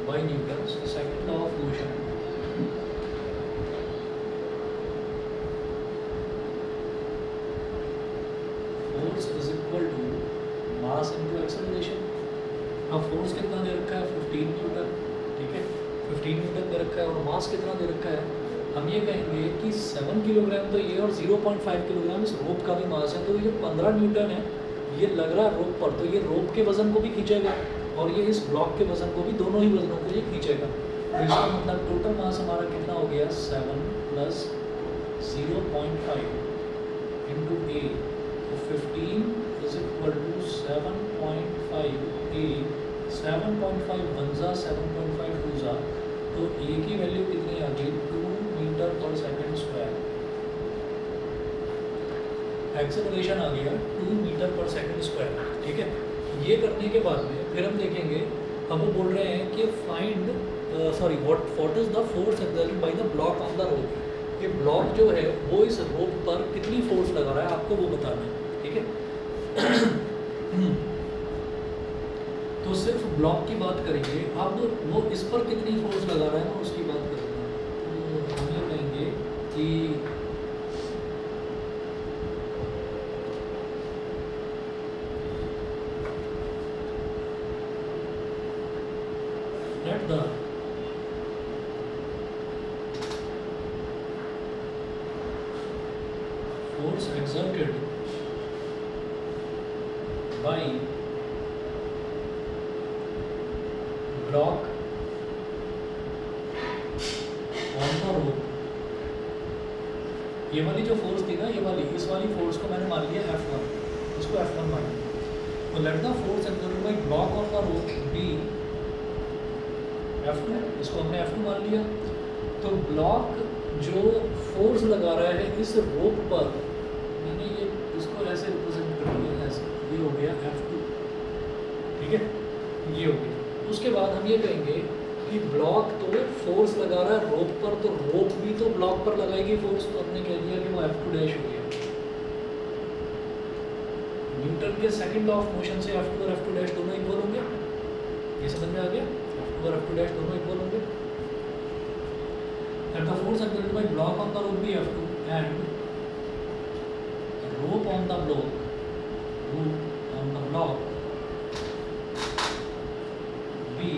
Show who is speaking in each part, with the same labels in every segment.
Speaker 1: Bye Newton's second law of motion. Force is equal to mass into acceleration. अब force कितना दे रखा है 15 न्यूटन, ठीक है 15 न्यूटन दे रखा है, और मास कितना दे रखा है, हम ये कहेंगे कि 7 किलोग्राम तो ये और 0.5 किलोग्राम इस रोप का भी मास है, तो ये 15 न्यूटन है ये लग रहा है रोप पर, तो ये रोप के वजन को भी खींचेगा और ये इस ब्लॉक के वजन को भी, दोनों ही वजनों को ये खींचेगा। तो इसका मतलब टोटल मास हमारा कितना हो गया 7 प्लस 0.5 इंटू ए, तो 15 is equal to 7.5 a, 7.5 one ज़ा 7.5 टू ज़ा, तो ए की वैल्यू कितनी आ गई 2 मीटर पर सेकेंड स्क्वायर। एक्सेलरेशन आ गया 2 मीटर पर सेकेंड स्क्वायर, ठीक है। ये करने के बाद में फिर हम देखेंगे, अब वो बोल रहे हैं कि find what is the force exerted by the block on the रोप। ये ब्लॉक जो है वो इस रोप पर कितनी फोर्स लगा रहा है आपको वो बताना है, ठीक है। तो सिर्फ ब्लॉक की बात करेंगे, अब वो इस पर कितनी फोर्स लगा रहा है ना उसकी बात करेंगे। तो हम ये कहेंगे कि let the force exerted by block on the rope, ये वाली जो फोर्स थी ना, ये वाली इस वाली फोर्स को मैंने मान लिया F1, इसको F1 मान लिया। तो let the force exerted by block on the rope be F2, इसको हमने F2 मान लिया। तो ब्लॉक जो फोर्स लगा रहा है इस रोप पर, मैंने ये इसको ऐसे रिप्रेजेंट कर दिया, ऐसे ये हो गया F2, ठीक है ये हो गया। उसके बाद हम ये कहेंगे कि ब्लॉक तो फोर्स लगा रहा है रोप पर, तो रोप भी तो ब्लॉक पर लगाएगी फोर्स, तो हमने कह दिया कि वो F2 डैश हो गया। न्यूटन के सेकंड लॉ ऑफ मोशन से F2 और F2 डैश दोनों इक्वल होंगे, ये समझ में आ गया। और F2 डैश दोनों इक्वल होंगे। At the force exerted by block on the rope be F2 and rope on the block be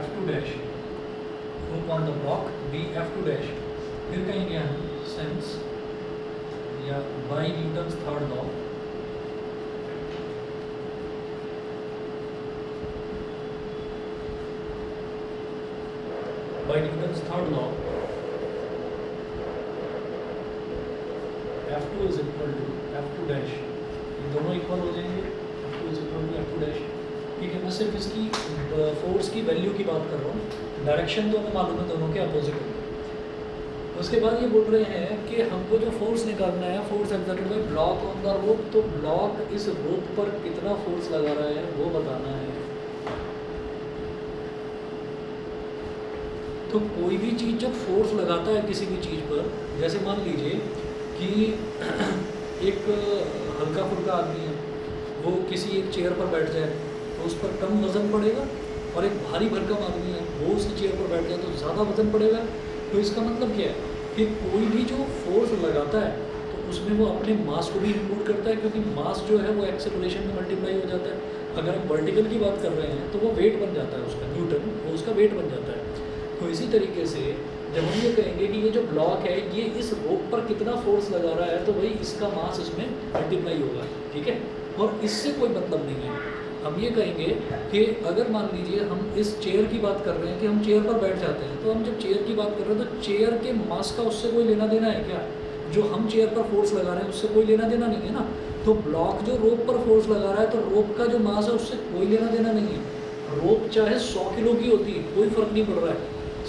Speaker 1: F2 dash, rope on the block be F2 dash. फिर कहेंगे हम सिंस या by Newton's third law, by Newton's third law, F2 is equal to F2 dash, ये दोनों equal हो जाएंगे, F2 is equal to F2 dash, ठीक है। मैं सिर्फ इसकी फोर्स की वैल्यू की बात कर रहा हूँ, डायरेक्शन तो हमें मालूम है दोनों के अपोजिट होंगे। उसके बाद ये बोल रहे हैं कि हमको जो फोर्स निकालना है, force exerted by block on the रोप, तो ब्लॉक इस रोप पर कितना फोर्स लगा रहा है वो बताना है। तो कोई भी चीज़ जब फोर्स लगाता है किसी भी चीज़ पर, जैसे मान लीजिए कि एक हल्का फुल्का आदमी है, वो किसी एक चेयर पर बैठ जाए तो उस पर कम वज़न पड़ेगा, और एक भारी भरकम आदमी है वो उसी चेयर पर बैठ जाए तो ज़्यादा वज़न पड़ेगा। तो इसका मतलब क्या है कि कोई भी जो फोर्स लगाता है तो उसमें वो अपने मास को भी इंक्लूड करता है, क्योंकि मास जो है वो एक्सेलरेशन में मल्टीप्लाई हो जाता है। अगर हम वर्टिकल की बात कर रहे हैं तो वो वेट बन जाता है उसका, न्यूटन वो उसका वेट बन जाता है। तो इसी तरीके से जब हम ये कहेंगे कि ये जो ब्लॉक है ये इस रोप पर कितना फोर्स लगा रहा है, तो भाई इसका मास इसमें मल्टीप्लाई होगा, ठीक है। और इससे कोई मतलब नहीं है। हम ये कहेंगे कि अगर मान लीजिए हम इस चेयर की बात कर रहे हैं कि हम चेयर पर बैठ जाते हैं, तो हम जब चेयर की बात कर रहे हैं तो चेयर के मास का उससे कोई लेना देना है क्या? जो हम चेयर पर फोर्स लगा रहे हैं उससे कोई लेना देना नहीं है ना। तो ब्लॉक जो रोप पर फोर्स लगा रहा है, तो रोप का जो मास है उससे कोई लेना देना नहीं है। रोप चाहे 100 किलो की होती है, कोई फर्क नहीं पड़ रहा है,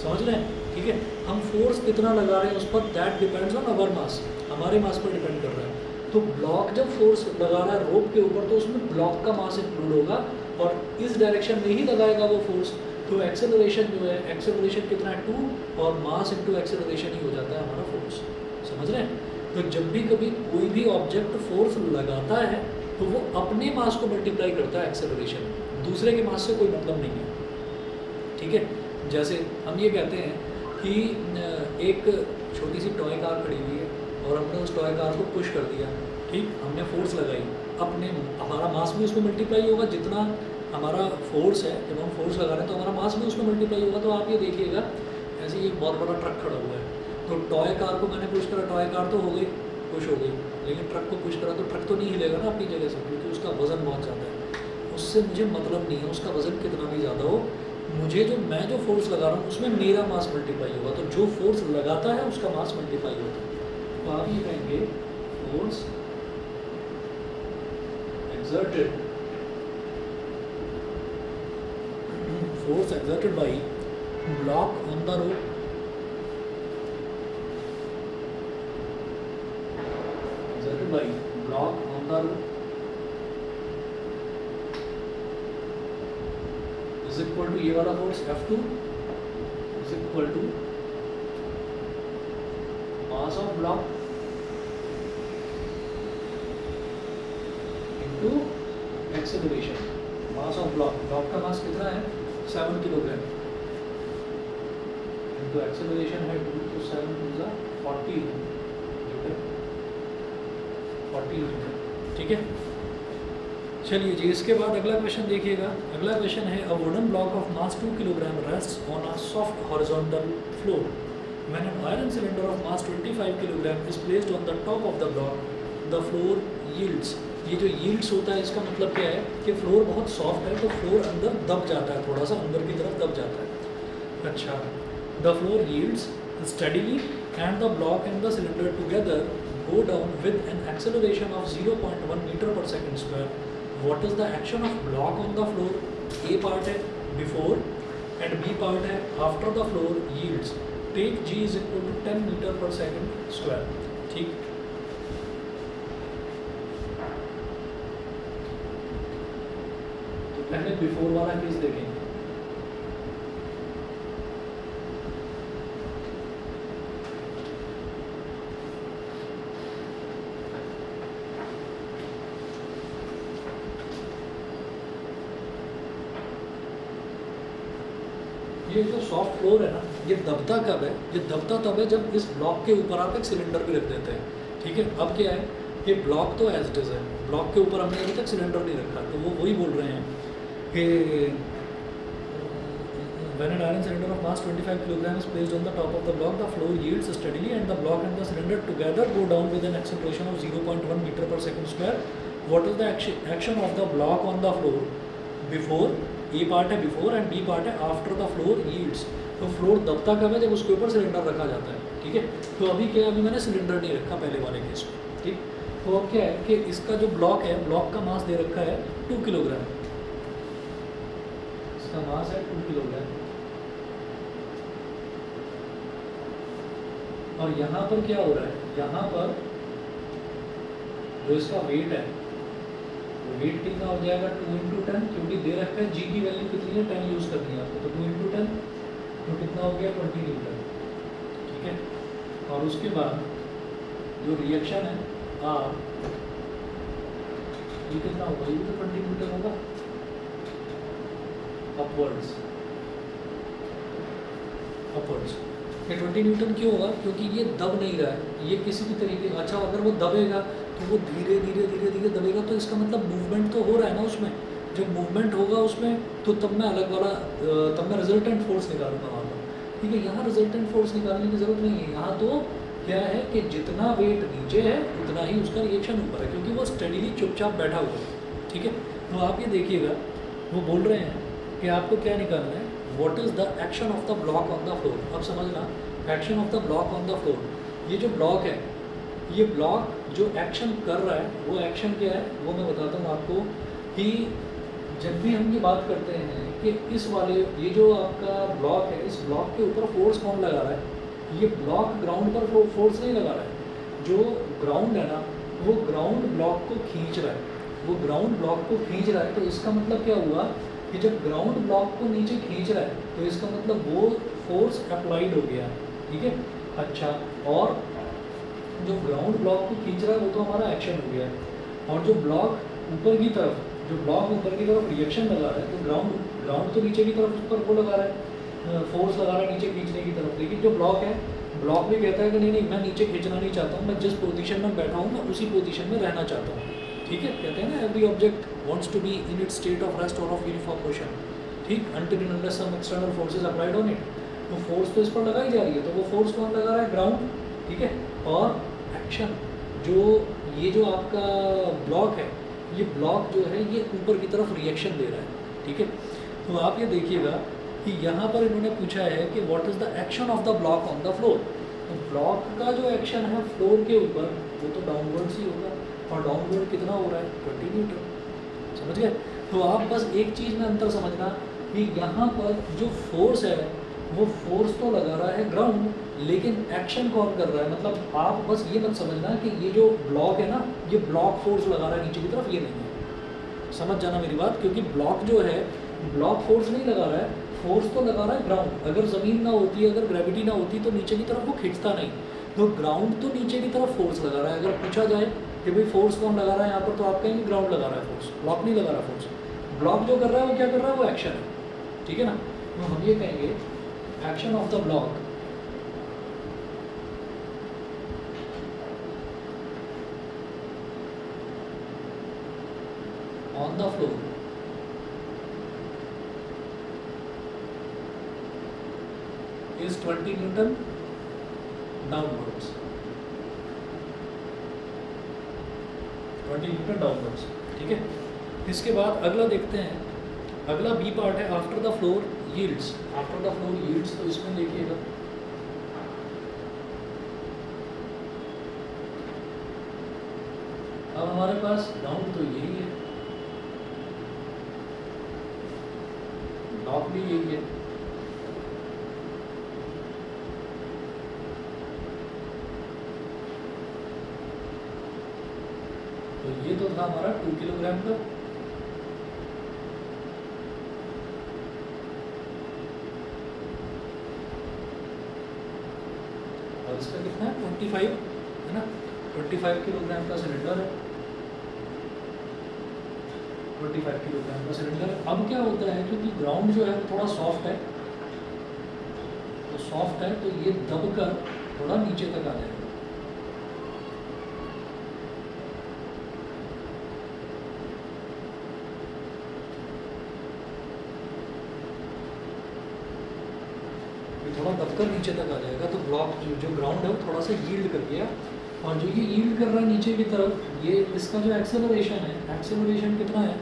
Speaker 1: समझ रहे हैं, ठीक है। हम फोर्स कितना लगा रहे हैं उस पर, दैट डिपेंड्स ऑन अवर मास, हमारे मास पर डिपेंड कर रहा है। तो ब्लॉक जब फोर्स लगा रहा है रोप के ऊपर, तो उसमें ब्लॉक का मास इंक्लूड होगा और इस डायरेक्शन में ही लगाएगा वो फोर्स। तो एक्सेलरेशन जो है, एक्सेलरेशन कितना है 2, और मास इंटू एक्सेलरेशन ही हो जाता है हमारा फोर्स, समझ रहे हैं। तो जब भी कभी कोई भी ऑब्जेक्ट फोर्स लगाता है तो वो अपने मास को मल्टीप्लाई करता है एक्सेलरेशन, दूसरे के मास से कोई मतलब नहीं है। ठीक है। जैसे हम ये कहते हैं कि एक छोटी सी टॉय कार खड़ी हुई है और हमने उस टॉय कार को पुश कर दिया, ठीक, हमने फोर्स लगाई, अपने हमारा मास भी उसमें मल्टीप्लाई होगा, जितना हमारा फोर्स है, जब हम फोर्स लगा रहे हैं तो हमारा मास भी उसमें मल्टीप्लाई होगा। तो आप ये देखिएगा, ऐसे ही एक बहुत बड़ा ट्रक खड़ा हुआ है, तो टॉय कार को मैंने पुश करा, टॉय कार तो हो गई, पुश हो गई, लेकिन ट्रक को पुश करा तो ट्रक तो नहीं हिलेगा ना अपनी जगह से, क्योंकि उसका वज़न बहुत ज़्यादा है। उससे मुझे मतलब नहीं है उसका वज़न कितना भी ज़्यादा हो, मुझे मैं जो फोर्स लगा रहा हूँ उसमें मेरा मास मल्टीप्लाई होगा। तो जो फोर्स लगाता है उसका मास मल्टीप्लाई होता है। तो आप ये कहेंगे force exerted by block on the road is equal to ये वाला force F2 is equal to mass of block into acceleration। Mass of block, block का मास कितना है 7 किलोग्राम, इंटू एक्सेलरेशन है 2, तो 7 टू 40 न्यूटन, 40 न्यूटन, ठीक है। चलिए जी, इसके बाद अगला क्वेश्चन देखिएगा। अगला क्वेश्चन है a wooden block of mass 2 kilogram rests on a soft horizontal floor when an iron cylinder of mass 25 kilogram is placed on the top of the block, the floor yields. ये जो yields होता है इसका मतलब क्या है कि floor बहुत सॉफ्ट है, तो फ्लोर अंदर दब जाता है, थोड़ा सा अंदर की तरफ दब जाता है। अच्छा, the floor yields steadily and the block and the cylinder together go down with an acceleration of 0.1 meter per second square. What is the action of block on the floor? A part है before and B part है after the floor yields. Take G is equal to 10 meter per second square. ठीक, तो पहले before वाला case देखेंगे। ये जो soft floor है ना, ये दबता कब है? ये दबता तब है जब इस ब्लॉक के ऊपर आप एक सिलेंडर भी रख देते हैं, ठीक है। अब क्या है, ये ब्लॉक तो एज इट इज है, ब्लॉक के ऊपर हमने अभी तक सिलेंडर नहीं रखा, तो वो वही बोल रहे हैं कि when an iron cylinder of mass 25 kg is placed on the top of the block, the floor yields steadily and the block and the cylinder together go down with an acceleration of 0.1 meter per second square. What is the action of the block on the floor? Before, A part है before and B part है after the floor yields. तो floor दबता कब है? जब उसके ऊपर cylinder रखा जाता है, ठीक है। तो अभी क्या है, अभी मैंने सिलेंडर नहीं रखा पहले वाले केस में, ठीक। तो अब क्या है कि इसका जो ब्लॉक है, ब्लॉक का मास दे रखा है 2 किलोग्राम, इसका मास है 2 किलोग्राम। और यहाँ पर क्या हो रहा है, यहाँ पर जो इसका वेट है, वेट कितना हो जाएगा 2 इंटू 10, क्योंकि दे रखा है जी की वैल्यू कितनी है, 10 यूज़ करनी है आपको, तो 2 इंटू 10 तो कितना हो गया 20 न्यूटन, ठीक है। और उसके बाद जो रिएक्शन है आर, ये कितना होगा, ये तो 20 न्यूटन होगा अपवर्ड्स। ये 20 न्यूटन क्यों होगा? क्योंकि ये दब नहीं रहा है, ये किसी भी तरीके, अच्छा अगर वो दबेगा तो वो धीरे धीरे धीरे धीरे दबेगा, तो इसका मतलब मूवमेंट तो हो रहा है ना उसमें। जब मूवमेंट होगा उसमें तो तब मैं अलग वाला, तब मैं रिजल्टेंट फोर्स निकालूंगा वहाँ पर, ठीक है। यहाँ रिजल्टेंट फोर्स निकालने की ज़रूरत नहीं है, यहाँ तो क्या है कि जितना वेट नीचे है उतना ही उसका रिएक्शन ऊपर है, क्योंकि वो स्टडीली चुपचाप बैठा हुआ है, ठीक है। तो आप ये देखिएगा, वो बोल रहे हैं कि आपको क्या निकालना है, what is the action of the block on the floor. अब समझना, action of the block on the floor, ये जो ब्लॉक है, ये ब्लॉक जो एक्शन कर रहा है वो एक्शन क्या है, वो मैं बताता हूँ आपको। कि जब भी हम ये बात करते हैं कि इस वाले, ये जो आपका ब्लॉक है, इस ब्लॉक के ऊपर फोर्स कौन लगा रहा है, ये ब्लॉक ग्राउंड पर फोर्स नहीं लगा रहा है। जो ग्राउंड है ना, वो ग्राउंड ब्लॉक को खींच रहा है, वो ग्राउंड ब्लॉक को खींच रहा है। तो इसका मतलब क्या हुआ कि जब ग्राउंड ब्लॉक को नीचे खींच रहा है तो इसका मतलब वो फोर्स अप्लाइड हो गया, ठीक है। अच्छा, और जो ग्राउंड ब्लॉक को खींच रहा है वो तो हमारा एक्शन हो गया, और जो ब्लॉक ऊपर की तरफ, जो ब्लॉक ऊपर की तरफ रिएक्शन लगा रहा है, तो ग्राउंड तो नीचे की तरफ ऊपर वो लगा रहा है, फोर्स लगा रहा है नीचे खींचने की तरफ, लेकिन जो ब्लॉक है, ब्लॉक भी कहता है कि नहीं नहीं मैं नीचे खींचना नहीं चाहता हूँ, मैं जिस पोजीशन में बैठा हूँ मैं उसी पोजीशन में रहना चाहता हूँ। ठीक है, कहते हैं ना every object wants to be in its state of rest और ऑफ यूनिफॉर्म मोशन। ठीक, until and unless some external forces applied on it. तो फोर्स तो इस पर लगाई जा रही है, तो वो फोर्स कौन लगा रहा है? ग्राउंड। ठीक है, और एक्शन जो ये जो आपका ब्लॉक है, ये ब्लॉक जो है ये ऊपर की तरफ रिएक्शन दे रहा है। ठीक है, तो आप ये देखिएगा कि यहाँ पर इन्होंने पूछा है कि what is the action of the block on the floor. तो ब्लॉक का जो एक्शन है फ्लोर के ऊपर वो तो डाउनवर्ड्स ही होगा, और डाउनवर्ड कितना हो रहा है? 20 न्यूटन। समझ गए? तो आप बस एक चीज़ में अंतर समझना कि यहाँ पर जो फोर्स है वो फोर्स तो लगा रहा है ग्राउंड, लेकिन एक्शन कौन कर रहा है? मतलब आप बस ये मत समझना कि ये जो ब्लॉक है ना ये ब्लॉक फोर्स लगा रहा है नीचे की तरफ, ये नहीं है। समझ जाना मेरी बात, क्योंकि ब्लॉक जो है ब्लॉक फोर्स नहीं लगा रहा है, फोर्स तो लगा रहा है ग्राउंड। अगर ज़मीन ना होती, अगर ग्रेविटी ना होती तो नीचे की तरफ वो खींचता नहीं, तो ग्राउंड तो नीचे की तरफ फोर्स लगा रहा है। अगर पूछा जाए कि भाई फोर्स कौन लगा रहा है यहाँ पर, तो आप कहेंगे ग्राउंड लगा रहा है फोर्स, ब्लॉक नहीं लगा रहा फोर्स। ब्लॉक जो कर रहा है वो क्या कर रहा है? वो एक्शन है। ठीक है ना, तो हम ये कहेंगे action of the block on the floor is 20 Newton downwards. 20 Newton downwards. ठीक है, इसके बाद अगला देखते हैं, अगला बी पार्ट है after the floor yields. After the floor yields, तो इसमें देखिएगा अब हमारे पास ग्राउंड तो यही है, ब्लॉक भी यही है, तो ये तो था हमारा 2 किलोग्राम का, और इसका कितना है? 25 है ना, 25 किलोग्राम का सिलेंडर है, 25 किलोग्राम का सिलेंडर। अब क्या होता है, क्योंकि ग्राउंड जो है वो थोड़ा सॉफ्ट है, तो सॉफ्ट है तो ये दबकर थोड़ा नीचे तक आ जाएगा। थोड़ा दबकर नीचे तक आ जाएगा, तो ब्लॉक जो ग्राउंड है वो थोड़ा सा यील्ड कर गया, और जो ये यील्ड कर रहा है नीचे की तरफ, ये इसका जो एक्सेलरेशन है, एक्सेलरेशन कितना है?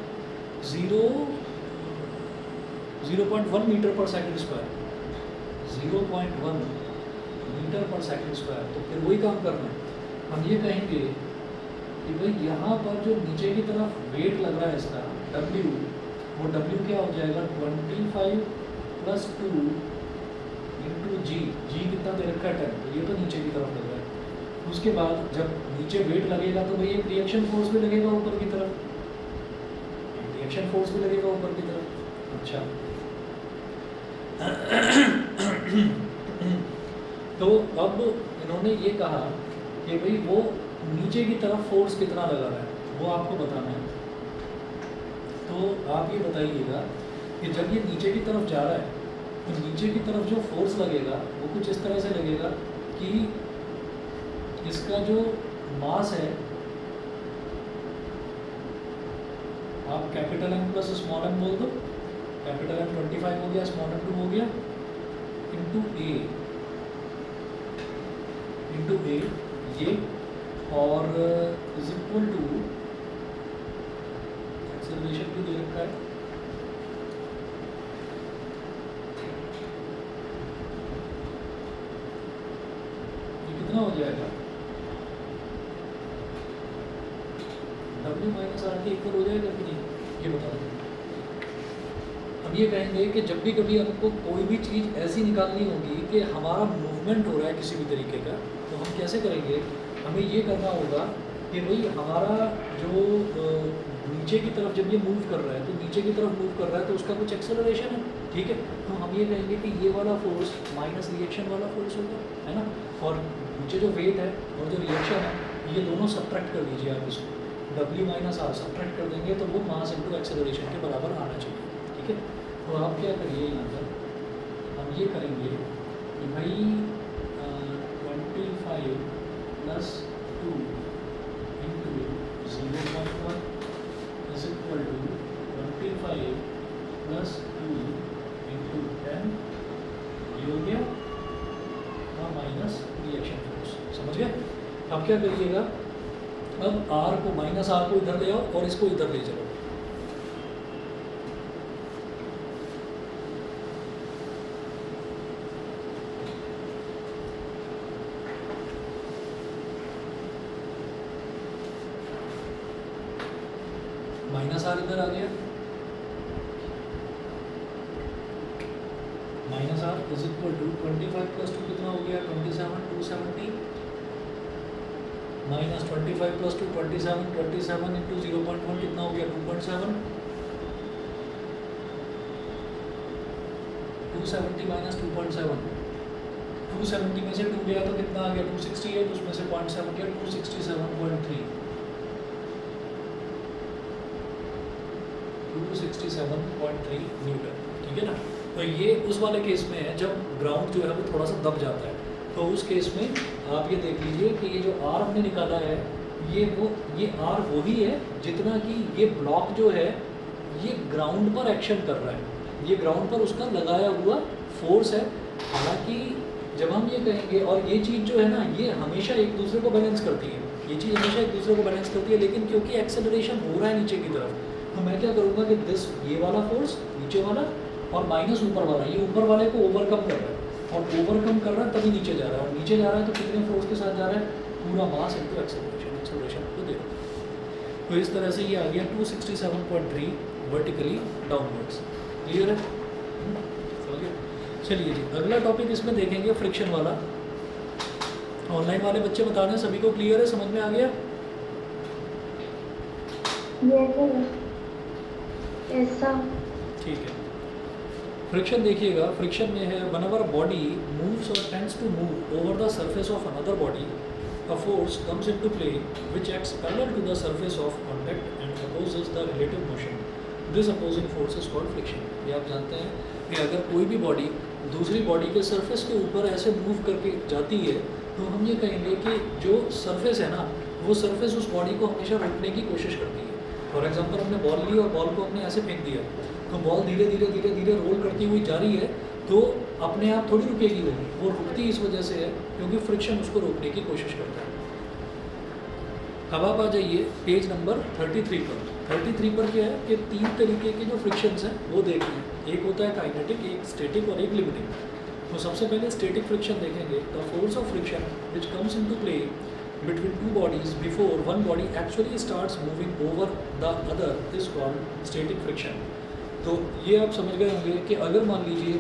Speaker 1: 0.1 मीटर पर सेकंड स्क्वायर, 0.1 मीटर पर सेकंड स्क्वायर। तो फिर वही काम करना है, हम ये कहेंगे कि भाई यहाँ पर जो नीचे की तरफ वेट लग रहा है इसका W, वो W क्या हो जाएगा? 25 + 2 इंटू जी कितना दे रखा है? 10, तो ये तो नीचे की तरफ लग रहा है। उसके बाद जब नीचे वेट लगेगा तो भाई एक रिएक्शन फोर्स भी लगेगा ऊपर की तरफ, रिएक्शन फोर्स भी लगेगा ऊपर की तरफ। अच्छा तो अब इन्होंने ये कहा कि भाई वो नीचे की तरफ फोर्स कितना लगा रहा है वो आपको बताना है। तो आप ये बताइएगा कि जब ये नीचे की तरफ जा रहा है तो नीचे की तरफ जो फोर्स लगेगा वो कुछ इस तरह से लगेगा कि इसका जो मास है, आप capital M plus small m बोल दो, कैपिटल M 25 हो गया, स्मॉल m 2 हो गया, इंटू ए ये, और इज इक्वल टू एक्सेलरेशन भी दे रखा है, कितना हो जाएगा? W - R के इक्वल हो जाएगा कि नहीं, ये बता दो। अब ये कहेंगे कि जब भी कभी हमको कोई भी चीज़ ऐसी निकालनी होगी कि हमारा मूवमेंट हो रहा है किसी भी तरीके का, तो हम कैसे करेंगे? हमें ये करना होगा कि भाई हमारा जो नीचे की तरफ जब ये मूव कर रहा है, तो नीचे की तरफ मूव कर रहा है तो उसका कुछ एक्सेलरेशन है। ठीक है, तो हम ये कहेंगे कि ये वाला फोर्स माइनस रिएक्शन वाला फोर्स होगा, है ना, और नीचे जो वेट है और जो रिएक्शन है ये दोनों सब्ट्रैक्ट कर दीजिए आप इसको, W - R सब्ट्रैक्ट कर देंगे तो वो मास इंटू एक्सेलरेशन के बराबर आना चाहिए। ठीक है, तो आप क्या करिए यहाँ पर, हम ये करेंगे कि भाई 25 plus 2 into 0.1 is equal to 25 plus 2 into 10, ये हो गया, और माइनस रिएक्शन फोर्स। समझ गए? अब क्या करिएगा, अब R को माइनस R को इधर ले आओ और इसको इधर ले चलो। माइनस R इधर आ गया, minus R is equal to 25 plus 2 कितना हो गया 27, 270 माइनस 25 प्लस 2 27, 27 इंटू 0.1 कितना हो गया 2.7, 270 माइनस 2.7, 270 में से 2 गया तो कितना आ गया 268, उसमें से 0.7 गया 267.3, 267.3 न्यूटन। ठीक है ना? तो ये उस वाले केस में है जब ग्राउंड जो है वो थोड़ा सा दब जाता है। तो उस केस में आप ये देख लीजिए कि ये जो R हमने निकाला है ये R वही है जितना कि ये ब्लॉक जो है ये ग्राउंड पर एक्शन कर रहा है, ये ग्राउंड पर उसका लगाया हुआ फोर्स है। हालांकि जब हम ये कहेंगे, और ये चीज़ जो है ना ये हमेशा एक दूसरे को बैलेंस करती है, ये चीज़ हमेशा एक दूसरे को बैलेंस करती है, लेकिन क्योंकि एक्सेलरेशन हो रहा है नीचे की तरफ, तो मैं क्या करूँगा कि ये वाला फोर्स नीचे वाला और माइनस ऊपर वाला, ये ऊपर वाले को ओवरकम कर रहा है, और ओवरकम कर रहा है तभी नीचे जा रहा है, और नीचे जा रहा है तो कितने फोर्स के साथ जा रहा है, पूरा मास इनटू एक्सेलरेशन को दे। तो इस तरह से ये आ गया 267.3 वर्टिकली डाउनवर्ड्स। क्लियर है? समझ गए? चलिए जी, अगला टॉपिक इसमें देखेंगे फ्रिक्शन वाला। ऑनलाइन वाले बच्चे बता दें सभी को क्लियर है, समझ में आ गया?
Speaker 2: ऐसा
Speaker 1: ठीक है। फ्रिक्शन देखिएगा, फ्रिक्शन में है व्हेनेवर बॉडी मूव्स और tends to move over the surface of another body, a force comes into play which acts parallel to the surface of contact and opposes the relative motion. This opposing force is called friction. ये आप जानते हैं कि अगर कोई भी body दूसरी body के सरफेस के ऊपर ऐसे मूव करके जाती है तो हम ये कहेंगे कि जो सरफेस है ना वो सरफेस उस बॉडी को हमेशा रोकने की कोशिश करती है। फॉर एग्जांपल हमने बॉल ली और बॉल को हमने ऐसे फेंक दिया, तो बॉल धीरे धीरे रोल करती हुई जा रही है, तो अपने आप थोड़ी रुकेगी, वो रुकती इस वजह से है क्योंकि फ्रिक्शन उसको रोकने की कोशिश करता है। अब आप आ जाइए पेज नंबर 33 पर। 33 पर क्या है कि 3 तरीके के जो फ्रिक्शंस हैं वो देख लें, एक होता है काइनेटिक, एक स्टैटिक और एक लिमिटिंग। तो सबसे पहले स्टैटिक फ्रिक्शन देखेंगे। The force of friction which comes into play between two bodies before one body actually starts moving over the other is called static friction. तो ये आप समझ गए होंगे कि अगर मान लीजिए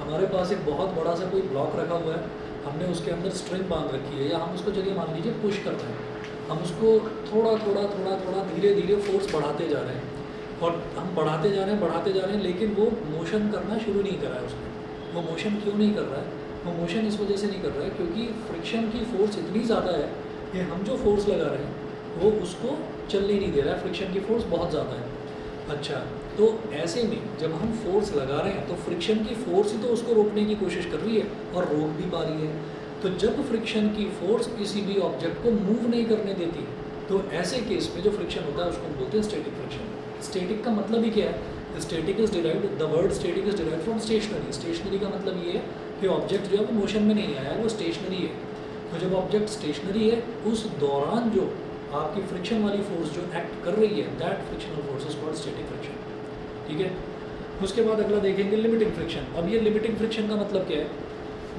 Speaker 1: हमारे पास एक बहुत बड़ा सा कोई ब्लॉक रखा हुआ है, हमने उसके अंदर स्ट्रिंग बांध रखी है, या हम उसको चलिए मान लीजिए पुश कर रहे हैं, हम उसको थोड़ा धीरे धीरे फोर्स बढ़ाते जा रहे हैं, और हम बढ़ाते जा रहे हैं लेकिन वो मोशन करना शुरू नहीं कर रहा है। उसमें वो मोशन क्यों नहीं कर रहा है? वो मोशन इस वजह से नहीं कर रहा है क्योंकि फ्रिक्शन की फोर्स इतनी ज़्यादा है कि हम जो फोर्स लगा रहे हैं वो उसको चलने नहीं दे रहा है, फ्रिक्शन की फोर्स बहुत ज़्यादा है। अच्छा, तो ऐसे में जब हम फोर्स लगा रहे हैं तो फ्रिक्शन की फोर्स ही तो उसको रोकने की कोशिश कर रही है और रोक भी पा रही है। तो जब फ्रिक्शन की फोर्स किसी भी ऑब्जेक्ट को मूव नहीं करने देती, तो ऐसे केस में जो फ्रिक्शन होता है उसको हम बोलते हैं स्टैटिक फ्रिक्शन। स्टैटिक का मतलब ही क्या है? Static is derived, the word static is derived from stationary. Stationary का मतलब ये है कि ऑब्जेक्ट जो है वो मोशन में नहीं आया है, वो स्टेशनरी है। तो जब ऑब्जेक्ट स्टेशनरी है उस दौरान जो आपकी फ्रिक्शन वाली फोर्स जो एक्ट कर रही है, that frictional force is called static friction. ठीक है। उसके बाद अगला देखेंगे लिमिटिंग फ्रिक्शन। अब ये लिमिटिंग फ्रिक्शन का मतलब क्या है?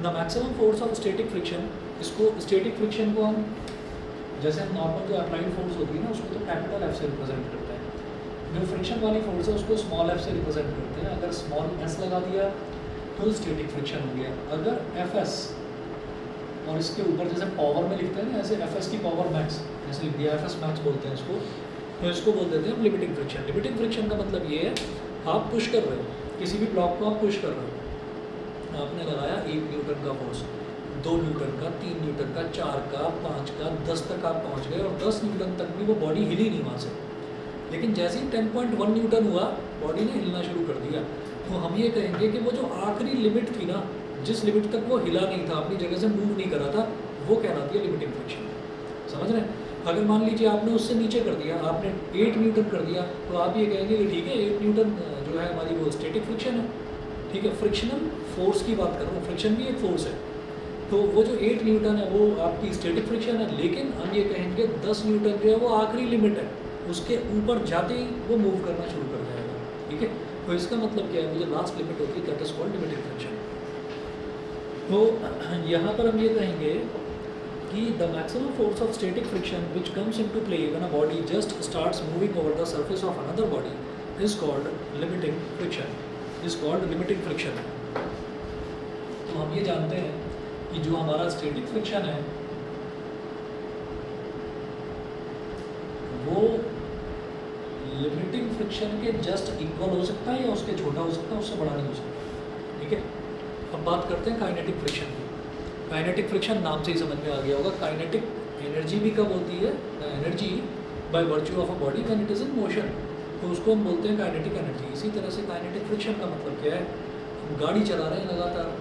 Speaker 1: The maximum force of static friction, इसको स्टैटिक फ्रिक्शन को हम जैसे हम नॉर्मल जो अप्लाइड फोर्स होती है ना उसको तो कैपिटल एफ से रिप्रेजेंट करते हैं, जो फ्रिक्शन वाली फोर्स है उसको स्मॉल एफ से रिप्रेजेंट करते हैं। अगर स्मॉल एस लगा दिया तो स्टैटिक फ्रिक्शन हो गया। अगर एफ एस और इसके ऊपर जैसे पावर में लिखते हैं ना, ऐसे एफ एस की पावर मैक्स जैसे लिख दिया, एफ एस मैक्स बोलते हैं इसको, तो इसको बोल देते हैं हम लिमिटिंग फ्रिक्शन। लिमिटिंग फ्रिक्शन का मतलब ये है आप पुश कर रहे हो, किसी भी ब्लॉक को आप पुश कर रहे हो, आपने लगाया 1 न्यूटन का फोर्स, 2 न्यूटन का, 3 न्यूटन का, 4 का, 5 का, 10 तक आप पहुंच गए और 10 न्यूटन तक भी वो बॉडी हिली नहीं वहाँ से। लेकिन जैसे ही 10.1 न्यूटन हुआ बॉडी ने हिलना शुरू कर दिया, तो हम ये कहेंगे कि वो जो आखिरी लिमिट थी ना, जिस लिमिट तक वो हिला नहीं था, अपनी जगह से मूव नहीं करा था, वो कहलाती है लिमिटिंग फ्रिक्शन। समझ रहे हैं? अगर मान लीजिए आपने उससे नीचे कर दिया, आपने 8 न्यूटन कर दिया, तो आप ये कहेंगे कि ठीक है 8 न्यूटन जो है हमारी वो स्टैटिक फ्रिक्शन है। ठीक है, फ्रिक्शनल फोर्स की बात कर रहा हूँ, फ्रिक्शन भी एक फोर्स है। तो वो जो 8 न्यूटन है वो आपकी स्टैटिक फ्रिक्शन है, लेकिन हम ये कहेंगे 10 न्यूटन जो है वो आखिरी लिमिट है, उसके ऊपर जाते ही वो मूव करना शुरू कर जाएगा। ठीक है, तो इसका मतलब क्या है, वो जो लास्ट लिमिट होती है that is called limiting friction. तो यहाँ पर हम ये कहेंगे कि the maximum force of static friction which comes into play when a body just starts moving over the surface of another body is called limiting friction, is called limiting friction. तो हम ये जानते हैं कि जो हमारा स्टैटिक फ्रिक्शन है वो लिमिटिंग फ्रिक्शन के जस्ट इक्वल हो सकता है या उसके छोटा हो सकता है, उससे बड़ा नहीं हो सकता। ठीक है, अब बात करते हैं काइनेटिक फ्रिक्शन की। काइनेटिक फ्रिक्शन नाम से ही समझ में आ गया होगा। काइनेटिक एनर्जी भी कब होती है, the energy by virtue of a body when it is in motion, तो उसको हम बोलते हैं काइनेटिक एनर्जी। इसी तरह से काइनेटिक फ्रिक्शन का मतलब क्या है, हम गाड़ी चला रहे हैं लगातार,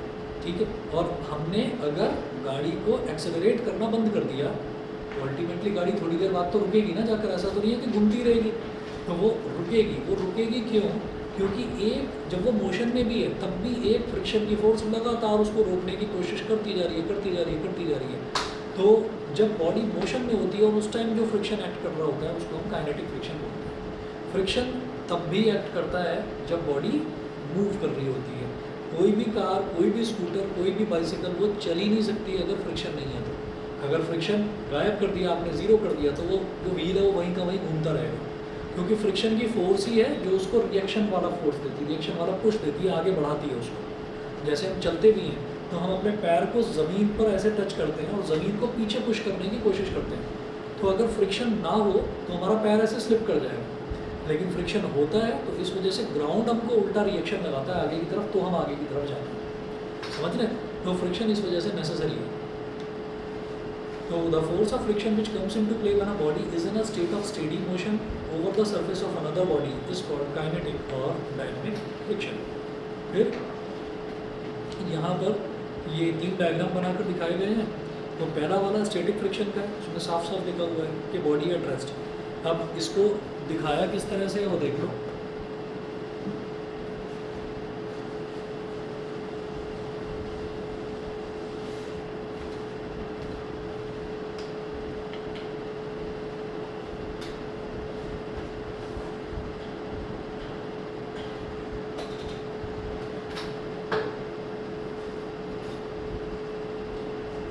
Speaker 1: ठीक है, और हमने अगर गाड़ी को एक्सेलरेट करना बंद कर दिया तो अल्टीमेटली गाड़ी थोड़ी देर बाद तो रुकेगी ना जाकर, ऐसा तो नहीं है कि घूमती रहेगी, तो वो रुकेगी। वो रुकेगी क्यों? क्योंकि एक जब वो मोशन में भी है तब भी एक फ्रिक्शन की फोर्स लगातार उसको रोकने की कोशिश करती जा रही है, करती जा रही है, करती जा रही है। तो जब बॉडी मोशन में होती है और उस टाइम जो फ्रिक्शन एक्ट कर रहा होता है उसको हम काइनेटिक फ्रिक्शन बोलते हैं। फ्रिक्शन तब भी एक्ट करता है जब बॉडी मूव कर रही होती है। कोई भी कार, कोई भी स्कूटर, कोई भी बाइसिकल वो चल ही नहीं सकती अगर फ्रिक्शन नहीं है। तो अगर फ्रिक्शन गायब कर दिया आपने, ज़ीरो कर दिया, तो वो जो व्हील है वो वहीं का वहीं घूमता रहेगा, क्योंकि फ्रिक्शन की फोर्स ही है जो उसको रिएक्शन वाला फोर्स देती है, रिएक्शन वाला पुश देती है, आगे बढ़ाती है उसको। जैसे हम चलते भी हैं तो हम अपने पैर को ज़मीन पर ऐसे टच करते हैं और ज़मीन को पीछे पुश करने की कोशिश करते हैं, तो अगर फ्रिक्शन ना हो तो हमारा पैर ऐसे स्लिप कर जाएगा। लेकिन फ्रिक्शन होता है तो इस वजह से ग्राउंड हमको उल्टा रिएक्शन लगाता है आगे की तरफ, तो हम आगे की तरफ जाते हैं। समझ रहे? तो फ्रिक्शन इस वजह से नेसेसरी है। So the force of friction which comes into play when a body is in a state of steady motion over the surface of another body is called kinetic or dynamic friction. फिर यहाँ पर ये 3 diagram बनाकर दिखाए गए हैं। तो पहला वाला स्टैटिक फ्रिक्शन का है, उसमें साफ साफ लिखा हुआ है कि बॉडी एट रेस्ट। अब इसको दिखाया किस तरह से है वो देख लो।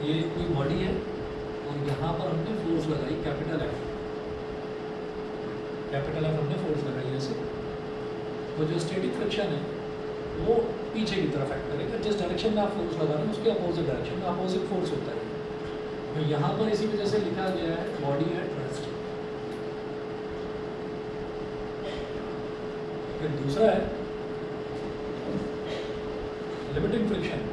Speaker 1: ये कोई बॉडी है और यहाँ पर हमने फोर्स लगाई कैपिटल एफ, कैपिटल एफ हमने फोर्स लगाई ऐसे। तो जो स्टैटिक फ्रिक्शन है वो पीछे की तरफ एक्ट करेगा, जिस डायरेक्शन में आप फोर्स लगा रहे हैं उसके अपोजिट डायरेक्शन में अपोजिट फोर्स होता है। तो यहाँ पर इसी वजह से लिखा गया है बॉडी एट रेस्ट। फिर दूसरा है लिमिटिंग फ्रिक्शन।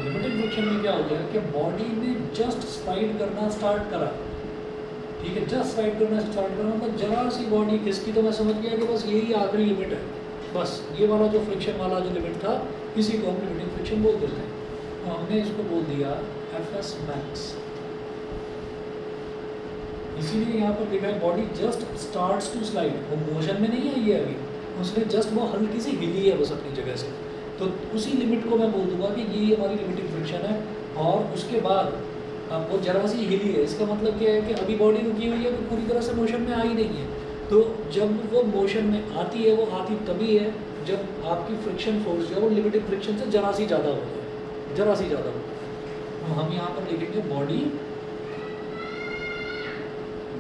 Speaker 1: लिमिटिंग फ्रिक्शन में क्या हो गया कि बॉडी ने जस्ट स्लाइड करना स्टार्ट करा, ठीक है, जस्ट स्लाइड करना स्टार्ट करा, मतलब जरा सी बॉडी खिसकी तो मैं समझ गया कि बस यही आखिरी लिमिट है, बस ये वाला जो फ्रिक्शन वाला जो लिमिट था इसी को हम लिमिटिंग फ्रिक्शन बोल देते हैं। तो हमने इसको बोल दिया एफएस मैक्स। इसीलिए यहाँ पर लिखा है body just starts to slide, वो मोशन में नहीं है ये अभी, उसने जस्ट वो हल्की सी हिली है बस अपनी जगह से, तो उसी लिमिट को मैं बोल दूंगा कि ये हमारी लिमिटिंग फ्रिक्शन है। और उसके बाद अब वो जरा सी हिली है, इसका मतलब क्या है कि अभी बॉडी रुकी हुई है, तो पूरी तरह से मोशन में आई नहीं है। तो जब वो मोशन में आती है, वो आती तभी है जब आपकी फ्रिक्शन फोर्स जो है वो लिमिटिंग फ्रिक्शन से जरा सी ज़्यादा हो जाए, जरा सी ज़्यादा हो। तो हम यहाँ पर लिखेंगे body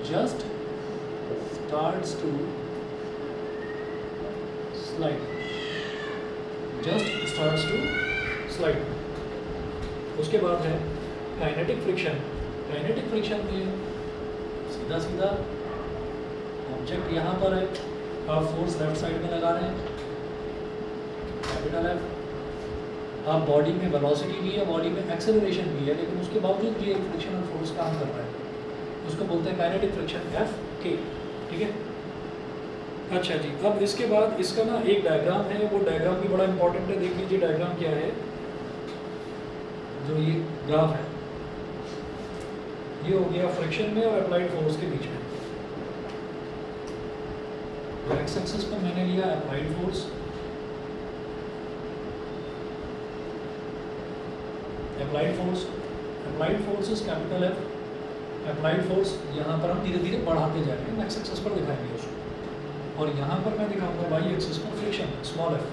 Speaker 1: just starts to slide, just starts to slide. उसके बाद है काइनेटिक फ्रिक्शन। काइनेटिक फ्रिक्शन में सीधा सीधा ऑब्जेक्ट यहाँ पर है, आप फोर्स लेफ्ट साइड में लगा रहे हैं कैपिटल एफ, आप बॉडी में वेलोसिटी भी है, बॉडी में एक्सेलरेशन भी है, लेकिन उसके बावजूद भी एक फ्रिक्शनल फोर्स काम कर रहा है, उसको बोलते हैं काइनेटिक फ्रिक्शन एफ के। ठीक है। अच्छा जी, अब इसके बाद इसका ना एक डायग्राम है, वो डायग्राम भी बड़ा इंपॉर्टेंट है। देख लीजिए डायग्राम क्या है। जो ये ग्राफ है, ये हो गया फ्रिक्शन में और अप्लाइड फोर्स के बीच में। तो एक्स एक्सिस पर मैंने लिया applied force, applied force is capital F. Applied force यहाँ पर हम धीरे धीरे बढ़ाते जाएंगे, एक्स एक्सिस पर दिखाएंगे उसको, और यहाँ पर मैं दिखाऊंगा वाई एक्सिस पर friction small F.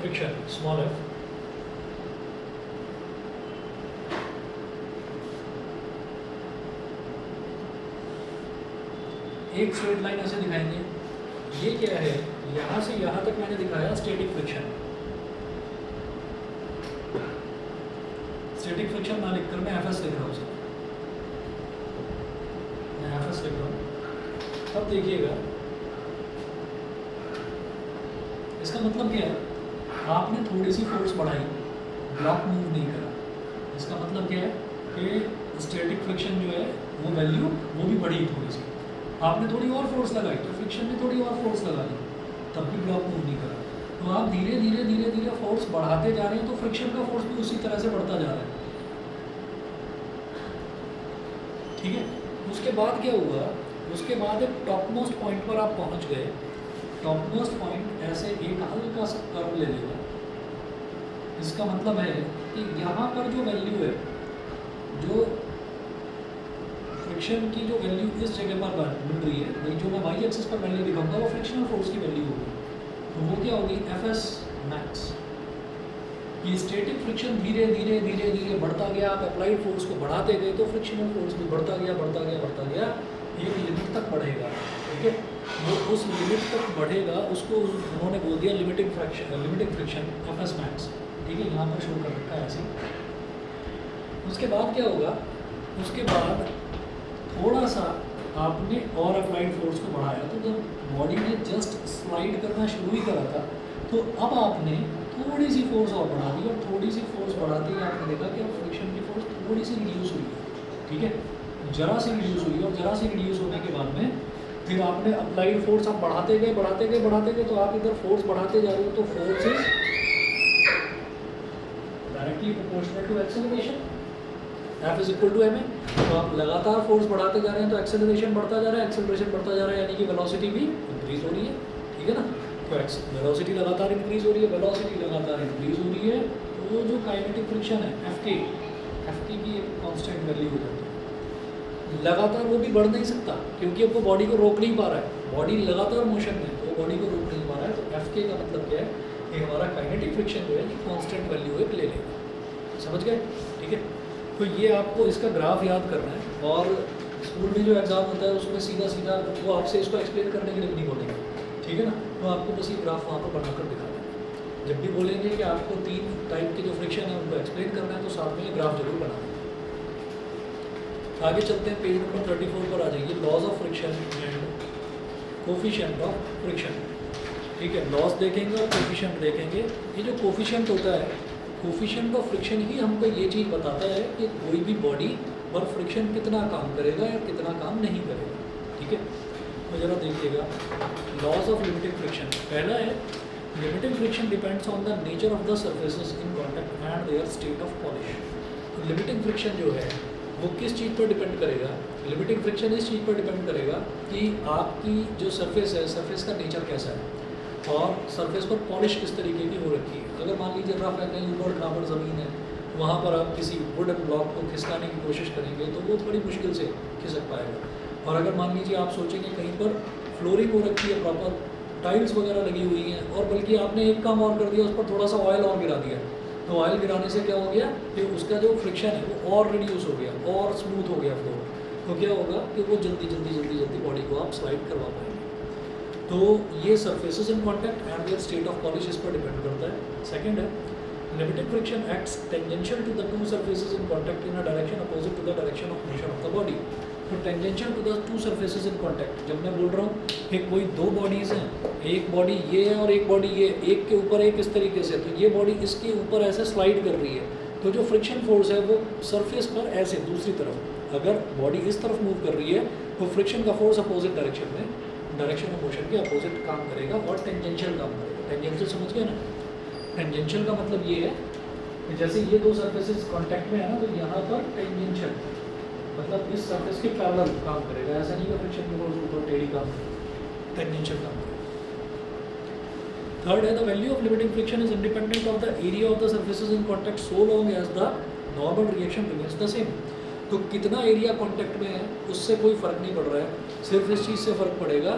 Speaker 1: Friction small F. एक स्ट्रेट लाइन ऐसे दिखाएंगे। ये क्या है, यहाँ से यहाँ तक मैंने दिखाया स्टैटिक फ्रिक्शन। स्टैटिक फ्रिक्शन ना लिखकर मैं एफएस लिख रहा हूँ उसे, मैं एफएस लिख रहा हूँ। अब देखिएगा इसका मतलब क्या है, आपने थोड़ी सी फोर्स बढ़ाई, ब्लॉक मूव नहीं करा। इसका मतलब क्या है कि स्टैटिक फ्रिक्शन जो है वो वैल्यू वो भी बढ़ी थोड़ी सी, आपने थोड़ी और फोर्स लगाई तो फ्रिक्शन ने थोड़ी और फोर्स लगा दी, तब भी ब्लॉक मूव नहीं करा। तो आप धीरे धीरे धीरे धीरे फोर्स बढ़ाते जा रहे हैं, तो फ्रिक्शन का फोर्स भी उसी तरह से बढ़ता जा रहा है। ठीक है। उसके बाद क्या हुआ, उसके बाद एक टॉप मोस्ट पॉइंट पर आप पहुंच गए। टॉप मोस्ट पॉइंट ऐसे एक हल्का सा कर्व ले लेगा। इसका मतलब है कि यहाँ पर जो वैल्यू है, जो फ्रिक्शन की जो वैल्यू इस जगह पर मिल रही है, वही जो मैं वाई एक्सिस पर वैल्यू दिखाऊंगा वो फ्रिक्शनल फोर्स की वैल्यू होगी। तो वो क्या होगी, एफ एस मैक्स। ये स्टैटिक फ्रिक्शन धीरे धीरे धीरे धीरे बढ़ता गया, आप अप्लाइड फोर्स को बढ़ाते गए तो फ्रिक्शनल फोर्स भी बढ़ता गया बढ़ता गया बढ़ता गया, एक लिमिट तक बढ़ेगा। ठीक है। वो उस लिमिट तक बढ़ेगा, उसको उन्होंने बोल दिया limiting friction F S max. ठीक है, यहाँ पर शो कर रखा है ऐसे। उसके बाद क्या होगा, उसके बाद थोड़ा सा आपने और अप्लाइड फोर्स को बढ़ाया, तो जब बॉडी ने जस्ट स्लाइड करना शुरू ही करा था, तो अब आपने थोड़ी सी फोर्स और बढ़ा दी, और थोड़ी सी फोर्स बढ़ाते ही आपने देखा कि अब फ्रिक्शन की फोर्स थोड़ी सी रिड्यूस हुई है। ठीक है, जरा सी रिड्यूस हुई, और जरा सी रिड्यूस होने के बाद में फिर आपने अप्लाइड फोर्स आप बढ़ाते गए बढ़ाते गए बढ़ाते गए, तो आप इधर फोर्स बढ़ाते जा रहे हो, तो force is directly proportional to acceleration, F is equal to m a. तो आप लगातार फोर्स बढ़ाते जा रहे हैं, तो एक्सेलरेशन बढ़ता जा रहा है, एक्सेलरेशन बढ़ता जा रहा है, यानी कि वेलोसिटी भी इंक्रीज हो रही है। ठीक है ना, तो वेलोसिटी लगातार इंक्रीज हो रही है, वेलोसिटी लगातार इंक्रीज हो रही है, तो जो काइनेटिक फ्रिक्शन है एफ के की एक कांस्टेंट वैल्यू हो जाती है। लगातार वो भी बढ़ नहीं सकता, क्योंकि अब वो बॉडी को रोक नहीं पा रहा है, बॉडी लगातार मोशन में, तो वो बॉडी को रोक नहीं पा रहा है। तो एफ के का मतलब क्या है कि हमारा काइनेटिक फ्रिक्शन जो है कि कांस्टेंट वैल्यू एक ले लेगा। समझ गए? ठीक है। तो ये आपको इसका ग्राफ याद करना है, और स्कूल में जो एग्ज़ाम होता है उसमें सीधा सीधा वो आपसे इसको एक्सप्लेन करने के लिए नहीं बोलेंगे। ठीक है ना, तो आपको बस ये ग्राफ वहाँ पर बनाकर दिखा दें। जब भी बोलेंगे कि आपको 3 टाइप के जो फ्रिक्शन है उनको एक्सप्लेन करना है, तो साथ में ये ग्राफ जरूर बनाना है। आगे चलते हैं, पेज नंबर 34 पर आ जाइए, laws of friction and coefficient of friction. ठीक है, लॉज देखेंगे और कोफिशिएंट देखेंगे। ये जो कोफिशिएंट होता है, कोफिशिएंट ऑफ फ्रिक्शन ही हमको ये चीज़ बताता है कि कोई भी बॉडी पर फ्रिक्शन कितना काम करेगा या कितना काम नहीं करेगा। ठीक है, तो जरा देखिएगा लॉज ऑफ लिमिटिंग फ्रिक्शन। पहला है limiting friction depends on the nature of the surfaces in contact and their state of polish. तो लिमिटिंग फ्रिक्शन जो है वो किस चीज़ पर डिपेंड करेगा, लिमिटिंग फ्रिक्शन इस चीज़ पर डिपेंड करेगा कि आपकी जो सरफेस है, सरफेस का नेचर कैसा है, और सरफेस पर पॉलिश किस तरीके की हो रखी है। अगर मान लीजिए रफ है, कहीं ऊबड़ खाबड़ ज़मीन है, वहाँ पर आप किसी वुडन ब्लॉक को खिसकाने की कोशिश करेंगे तो वो बड़ी मुश्किल से खिसक पाएगा। और अगर मान लीजिए आप सोचेंगे कहीं पर फ्लोरिंग हो रखी है, प्रॉपर टाइल्स वगैरह लगी हुई हैं, और बल्कि आपने एक काम और कर दिया, उस पर थोड़ा सा ऑयल और गिरा दिया, तो ऑयल गिराने से क्या हो गया कि उसका जो फ्रिक्शन है वो और रिड्यूस हो गया और स्मूथ हो गया फ्लोर। तो क्या होगा कि वो जल्दी जल्दी जल्दी जल्दी बॉडी को आप स्लाइड करवा पाएंगे। तो ये surfaces in contact and their state of polish इस पर डिपेंड करता है। सेकंड है limiting friction acts tangential to the two surfaces in contact in a direction opposite to the direction of motion of the body. तो tangential to the two surfaces in contact, जब मैं बोल रहा हूँ कि कोई दो बॉडीज़ हैं, एक बॉडी ये है और एक बॉडी ये, एक के ऊपर एक इस तरीके से, तो ये बॉडी इसके ऊपर ऐसे स्लाइड कर रही है, तो जो फ्रिक्शन फोर्स है वो सरफेस पर ऐसे दूसरी तरफ, अगर बॉडी इस तरफ मूव कर रही है तो फ्रिक्शन का फोर्स अपोजिट डायरेक्शन में, डायरेक्शन ऑफ मोशन के अपोजिट काम करेगा और टेंजेंशियल काम करेगा। टेंजेंशियल समझ गए ना? टेंजेंशियल का मतलब ये है कि जैसे ये दो सरफेसेस कांटेक्ट में है ना, तो यहाँ पर टेंजेंशियल मतलब इस सरफेस के पैरेलल काम करेगा, ऐसा नहीं कि फ्रिक्शन के फोर्स ऊपर टेढ़ी काम करेगा, टेंजेंशियल काम करेगा। थर्ड है the value of limiting friction is independent of the area of the surfaces in contact so long as the normal reaction remains the same. तो कितना एरिया कांटेक्ट में है उससे कोई फ़र्क नहीं पड़ रहा है, सिर्फ इस चीज़ से फ़र्क पड़ेगा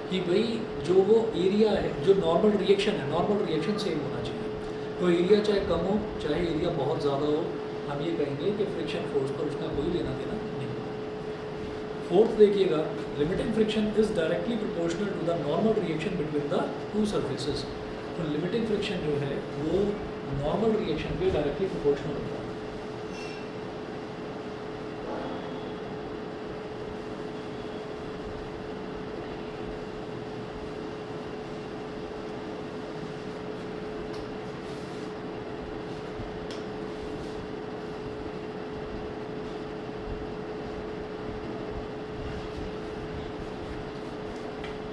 Speaker 1: कि भाई जो वो एरिया है, जो नॉर्मल रिएक्शन है, नॉर्मल रिएक्शन सेम होना चाहिए। तो एरिया चाहे कम हो चाहे एरिया बहुत ज़्यादा हो, हम ये कहेंगे कि फ्रिक्शन फोर्स पर उसका कोई लेना देना नहीं। फोर्थ देखिएगा, limiting friction is directly proportional to the normal reaction between the two surfaces. तो लिमिटिंग फ्रिक्शन जो है वो नॉर्मल रिएक्शन के डायरेक्टली प्रोपोर्शनल होता है।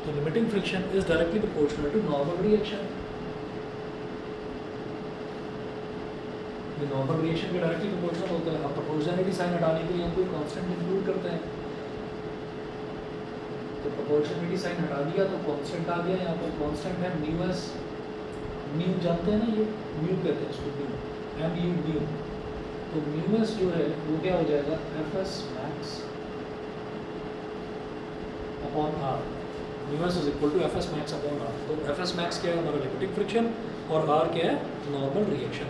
Speaker 1: तो limiting friction is directly proportional to normal reaction. ये नॉर्मल रिएक्शन के डायरेक्टली प्रोपोर्शनल होता है। अब प्रोपोर्शनलिटी साइन हटाने के लिए हम कोई कांस्टेंट इंक्लूड करते हैं, तो प्रोपोर्शनलिटी साइन हटा दिया तो कांस्टेंट आ गया। यहाँ पर कांस्टेंट है म्यू एस, म्यू जानते हैं ना, ये म्यू कहते हैं इसको, म्यू एम यू म्यू। तो म्यू एस जो है वो क्या हो जाएगा, F S max upon R. Mu S is equal to F S max upon R. तो एफ एस मैक्स क्या है हमारा लिमिटिंग फ्रिक्शन और आर क्या है नॉर्मल रिएक्शन।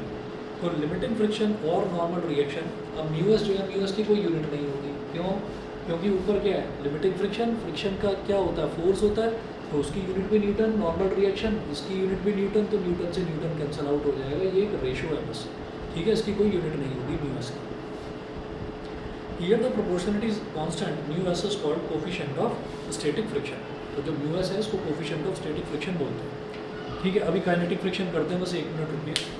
Speaker 1: तो लिमिटिंग फ्रिक्शन और नॉर्मल रिएक्शन, अब म्यू एस जो है म्यू एस की कोई यूनिट नहीं होगी, क्यों? क्योंकि ऊपर क्या है लिमिटिंग फ्रिक्शन, फ्रिक्शन का क्या होता है फोर्स होता है, तो उसकी यूनिट भी न्यूटन। नॉर्मल रिएक्शन इसकी यूनिट भी न्यूटन, तो न्यूटन से न्यूटन कैंसिल आउट हो जाएगा, ये एक रेशो है बस, ठीक है, इसकी कोई यूनिट नहीं होगी म्यू एस की। Here the proportionality is constant, mu s is called coefficient of static friction। तो जो mu s है इसको coefficient of static friction बोलते हैं, ठीक है। अभी काइनेटिक फ्रिक्शन करते हैं, बस एक मिनट रुकिए।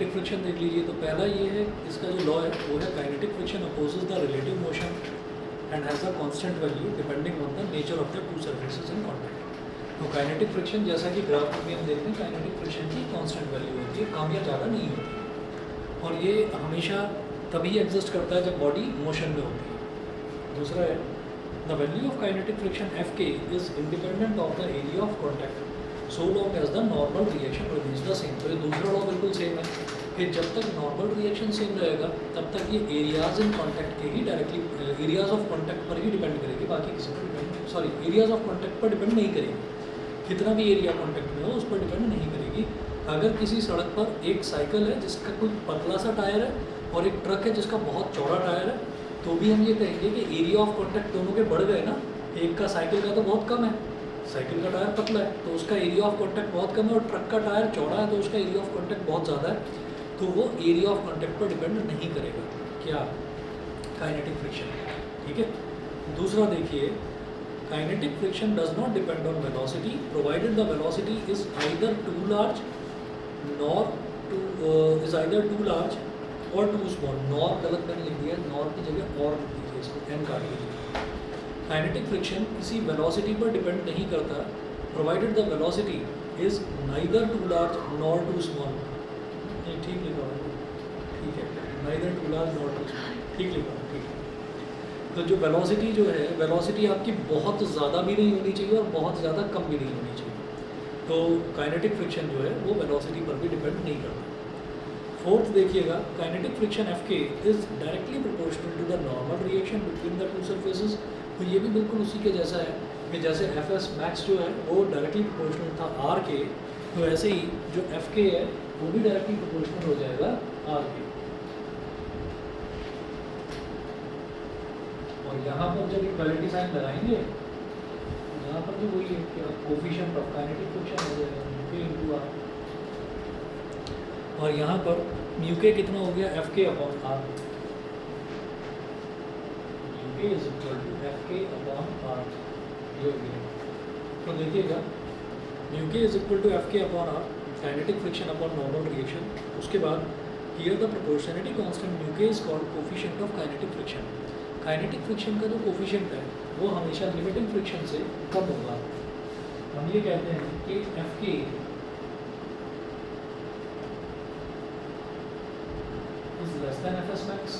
Speaker 1: काइनेटिक फ्रिक्शन देख लीजिए। तो पहला ये है, इसका जो लॉ है वो है kinetic friction opposes the relative motion and has a constant value depending on the nature of the two surfaces in contact. तो काइनेटिक फ्रिक्शन जैसा कि ग्राफ में हम देखते हैं, काइनेटिक फ्रिक्शन की कांस्टेंट वैल्यू होती है, कम या ज़्यादा नहीं होती, और ये हमेशा तभी एग्जिस्ट करता है जब बॉडी मोशन में होती है। दूसरा है the value of kinetic friction F के is independent of the area of contact so long as the normal reaction remains the same. तो ये दूसरा लॉ बिल्कुल सेम है कि जब तक नॉर्मल रिएक्शन सेम रहेगा तब तक ये एरियाज इन कॉन्टैक्ट के ही डायरेक्टली एरियाज ऑफ कॉन्टैक्ट पर ही डिपेंड करेगी, बाकी किसी पर डिपेंड एरियाज ऑफ कॉन्टैक्ट पर डिपेंड नहीं करेगी। कितना भी एरिया कॉन्टैक्ट में हो उस पर डिपेंड नहीं करेगी। अगर किसी सड़क पर एक साइकिल है जिसका कोई पतला सा टायर है और एक ट्रक है जिसका बहुत चौड़ा टायर है, तो भी हम ये कहेंगे कि एरिया ऑफ कॉन्टैक्ट दोनों के बढ़ गए ना। एक का साइकिल का तो बहुत कम है, साइकिल का टायर पतला है तो उसका एरिया ऑफ कॉन्टैक्ट बहुत कम है, और ट्रक का टायर चौड़ा है तो उसका एरिया ऑफ कॉन्टैक्ट बहुत ज़्यादा है। तो वो एरिया ऑफ कॉन्टैक्ट पर डिपेंड नहीं करेगा क्या, काइनेटिक फ्रिक्शन। ठीक है। दूसरा देखिए, kinetic friction does not depend on velocity provided the velocity is either too large और टू स्मॉल। नॉर गलत मैंने लिख दिया, नॉर की जगह और लिख दीजिए, इसको एन काट लीजिए। काइनेटिक फ्रिक्शन किसी वेलोसिटी पर डिपेंड नहीं करता provided the velocity is neither too large nor too small. ये ठीक लिखा हुआ है, ठीक है, neither too large nor too small, ठीक लिखा हुआ, ठीक है। तो जो वेलोसिटी जो है, वेलोसिटी आपकी बहुत ज़्यादा भी नहीं होनी चाहिए और बहुत ज़्यादा कम भी नहीं होनी चाहिए। तो काइनेटिक फ्रिक्शन जो है वो वेलोसिटी पर भी डिपेंड नहीं करता। फोर्थ देखिएगा, काइनेटिक फ्रिक्शन एफ के is directly proportional to the normal reaction between the two surfaces. तो ये भी बिल्कुल उसी के जैसा है कि जैसे एफ एस मैक्स जो है वो डायरेक्टली प्रोपोर्शनल था आर के, तो ऐसे ही जो एफ के है वो भी डायरेक्टली प्रोपोर्शनल हो जाएगा आर के। और यहाँ पर जब इक्वालिटी साइन लगाएंगे, यहाँ पर जो वही है कि कोफिशिएंट ऑफ काइनेटिक फ्रिक्शन हो जाएगा म्यू इनटू आर, और यहाँ पर म्यू के कितना हो गया, f k upon R. Mu k is equal to f k upon R, ये हो गया। तो देखिएगा, mu k is equal to f k upon R, kinetic friction upon normal reaction. उसके बाद here the proportionality constant mu k is called coefficient of kinetic friction. Kinetic friction का जो coefficient है वो हमेशा लिमिटिंग फ्रिक्शन से कम होगा। हम ये कहते हैं कि एफ के is less then F S max.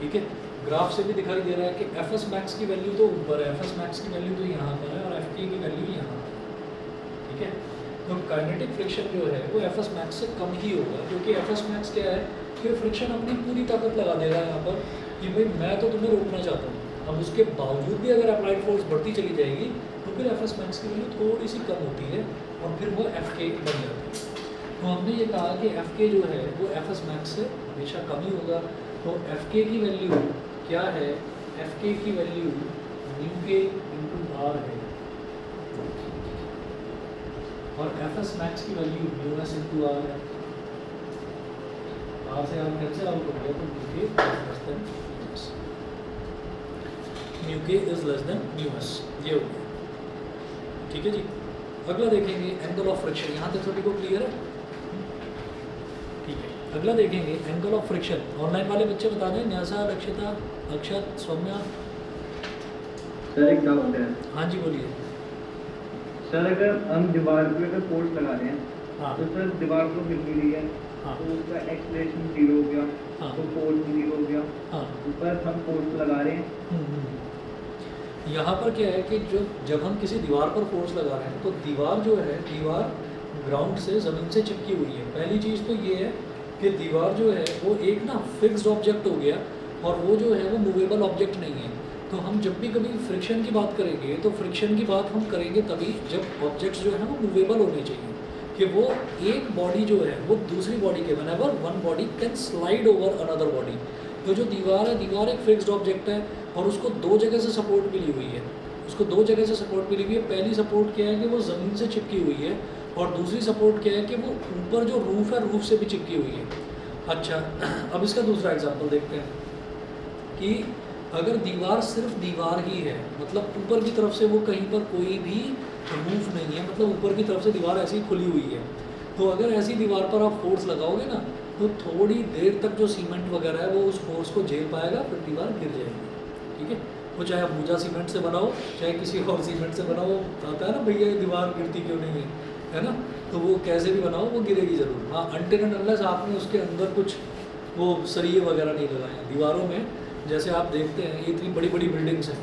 Speaker 1: ठीक है, ग्राफ से भी दिखाई दे रहा है कि एफ एस मैक्स की वैल्यू तो ऊपर है, एफ एस मैक्स की वैल्यू तो यहाँ पर है और एफ के की वैल्यू यहाँ पर है। ठीक है, तो काइनेटिक फ्रिक्शन जो है वो एफ एस मैक्स से कम ही होगा, क्योंकि एफ एस मैक्स क्या है कि फ्रिक्शन अपनी पूरी ताकत लगा देगा यहाँ पर कि भाई मैं तो तुम्हें रोकना चाहता हूँ। अब उसके बावजूद भी अगर अप्लाइड फोर्स बढ़ती चली जाएगी तो फिर एफ एस मैक्स की वैल्यू थोड़ी सी कम होती है और फिर वो एफ के बन जाती है। तो हमने ये कहा कि एफ के जो है वो एफ एस मैक्स से हमेशा कम ही होगा। तो एफ के की वैल्यू क्या है, एफ के की value mu k into R है, और एफ एस मैक्स की value mu s into R है। आर से आर कैंसिल आउट हो गया, तो mu k less than mu s, mu k is less than mu s, ये हो गया। ठीक है जी, अगला देखेंगे एंगल ऑफ फ्रिक्शन। यहाँ तक सभी को क्लियर है? ठीक है, अगला देखेंगे एंगल ऑफ फ्रिक्शन। ऑनलाइन वाले बच्चे बता दें, न्यासा, लक्षिता, अक्षत, सौम्या।
Speaker 2: सर एक डाउट है।
Speaker 1: हाँ जी बोलिए।
Speaker 2: सर अगर हम दीवार पे अगर फोर्स लगा रहे हैं,
Speaker 1: हाँ
Speaker 2: तो सर दीवार को हिल रही है,
Speaker 1: हाँ
Speaker 2: तो उसका एक्सलेशन 0 हो गया,
Speaker 1: हाँ
Speaker 2: तो फोर्स 0 हो गया।
Speaker 1: हाँ।
Speaker 2: ऊपर हम फोर्स लगा रहे हैं,
Speaker 1: यहाँ पर क्या है कि जब हम किसी दीवार पर फोर्स लगा रहे हैं तो दीवार जो है, दीवार ग्राउंड से ज़मीन से चिपकी हुई है। पहली चीज़ तो ये है कि दीवार जो है वो एक ना फिक्स्ड ऑब्जेक्ट हो गया और वो जो है वो मूवेबल ऑब्जेक्ट नहीं है। तो हम जब भी कभी फ्रिक्शन की बात करेंगे तो फ्रिक्शन की बात हम करेंगे तभी जब ऑब्जेक्ट्स जो है वो मूवेबल होने चाहिए, कि वो एक बॉडी जो है वो दूसरी बॉडी के whenever one body can slide over another body. तो जो दीवार है, दीवार एक फिक्स्ड ऑब्जेक्ट है और उसको दो जगह से सपोर्ट मिली हुई है। उसको दो जगह से सपोर्ट मिली हुई है। पहली सपोर्ट क्या है कि वो ज़मीन से चिपकी हुई है, और दूसरी सपोर्ट क्या है कि वो ऊपर जो रूफ है, रूफ से भी चिपकी हुई है। अच्छा, अब इसका दूसरा एग्जांपल देखते हैं कि अगर दीवार सिर्फ दीवार ही है, मतलब ऊपर की तरफ से वो कहीं पर कोई भी रूफ नहीं है, मतलब ऊपर की तरफ से दीवार ऐसी खुली हुई है, तो अगर ऐसी दीवार पर आप फोर्स लगाओगे ना, तो थोड़ी देर तक जो सीमेंट वगैरह है वो उस फोर्स को झेल पाएगा, फिर दीवार गिर जाएगी। ठीक है, वो चाहे आप पूजा सीमेंट से बनाओ चाहे किसी और सीमेंट से बनाओ, आता है ना भैया ये दीवार गिरती क्यों नहीं है ना, तो वो कैसे भी बनाओ वो गिरेगी ज़रूर। हाँ, अनटिल एंड अनलेस आपने उसके अंदर कुछ वो सरिये वगैरह नहीं लगाए हैं दीवारों में। जैसे आप देखते हैं ये इतनी बड़ी बड़ी बिल्डिंग्स हैं,